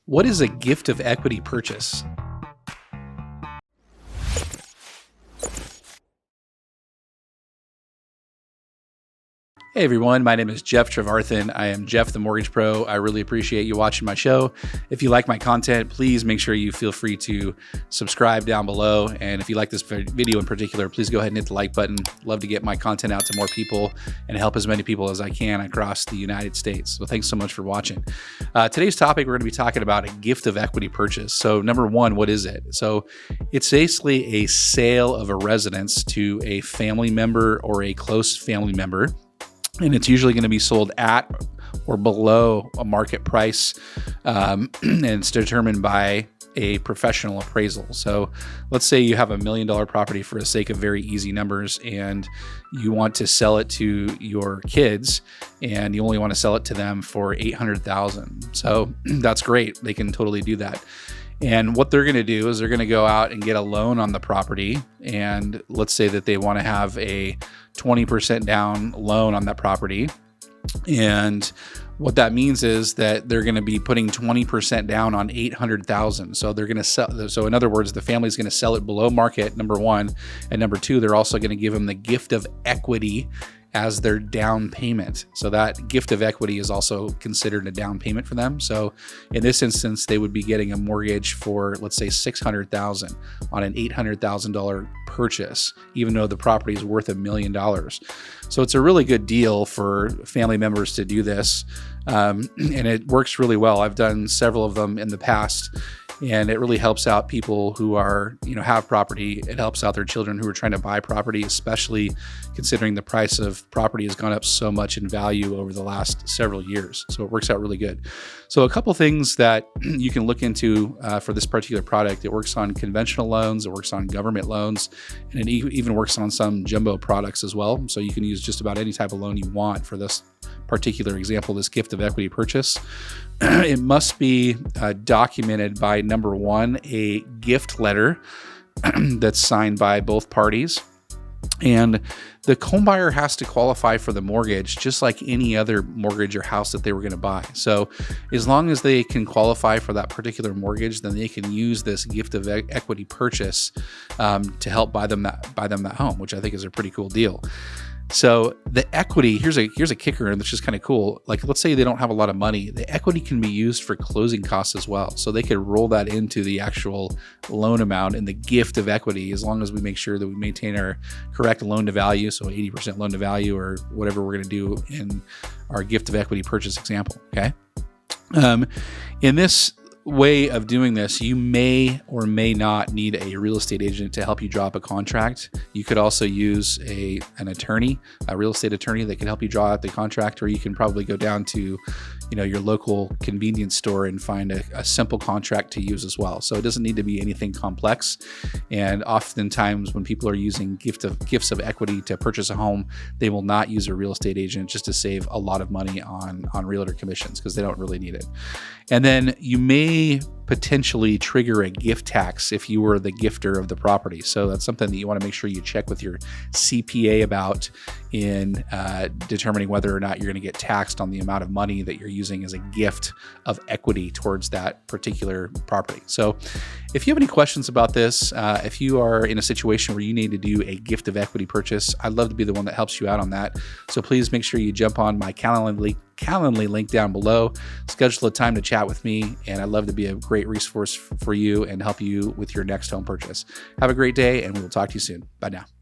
What is a gift of equity purchase? Hey everyone, my name is Jeff Trevarthen. I am Jeff the Mortgage Pro. I really appreciate you watching my show. If you like my content, please make sure you feel free to subscribe down below. And if you like this video in particular, please go ahead and hit the like button. Love to get my content out to more people and help as many people as I can across the United States. So thanks so much for watching. Today's topic, we're going to be talking about a gift of equity purchase. So number one, what is it? So it's basically a sale of a residence to a family member or a close family member. And it's usually going to be sold at or below a market price, and it's determined by a professional appraisal. So let's say you have $1 million property, for the sake of very easy numbers, and you want to sell it to your kids, and you only want to sell it to them for $800,000. So that's great. They can totally do that. And what they're going to do is they're going to go out and get a loan on the property. And let's say that they want to have a 20% down loan on that property. And what that means is that they're going to be putting 20% down on $800,000. So they're going to sell. So in other words, the family's going to sell it below market, number one. And number two, they're also going to give them the gift of equity as their down payment. So that gift of equity is also considered a down payment for them. So in this instance, they would be getting a mortgage for, let's say, $600,000 on an $800,000 purchase, even though the property is worth $1 million. So it's a really good deal for family members to do this. And it works really well. I've done several of them in the past. And it really helps out people who are, have property. It helps out their children who are trying to buy property, especially considering the price of property has gone up so much in value over the last several years. So it works out really good. So a couple things that you can look into for this particular product. It works on conventional loans. It works on government loans, and it even works on some jumbo products as well. So you can use just about any type of loan you want for this particular example, this gift of equity purchase. It must be documented by, number one, a gift letter that's signed by both parties. And the homebuyer has to qualify for the mortgage just like any other mortgage or house that they were going to buy. So as long as they can qualify for that particular mortgage, then they can use this gift of equity purchase to help buy them that home, which I think is a pretty cool deal. So the equity, here's a kicker, and that's just kind of cool. Like, let's say they don't have a lot of money. The equity can be used for closing costs as well. So they could roll that into the actual loan amount and the gift of equity, as long as we make sure that we maintain our correct loan to value. So 80% loan to value, or whatever we're going to do in our gift of equity purchase example. Okay. In this way of doing this, you may or may not need a real estate agent to help you draw up a contract. You could also use an attorney, a real estate attorney that can help you draw out the contract, or you can probably go down to your local convenience store and find a simple contract to use as well. So it doesn't need to be anything complex. And oftentimes when people are using gifts of equity to purchase a home, they will not use a real estate agent just to save a lot of money on realtor commissions, because they don't really need it. And then you may potentially trigger a gift tax if you were the gifter of the property. So that's something that you want to make sure you check with your CPA about in determining whether or not you're going to get taxed on the amount of money that you're using as a gift of equity towards that particular property. So if you have any questions about this, if you are in a situation where you need to do a gift of equity purchase, I'd love to be the one that helps you out on that. So please make sure you jump on my Calendly link down below, schedule a time to chat with me, and I'd love to be a great resource for you and help you with your next home purchase. Have a great day, and we will talk to you soon. Bye now.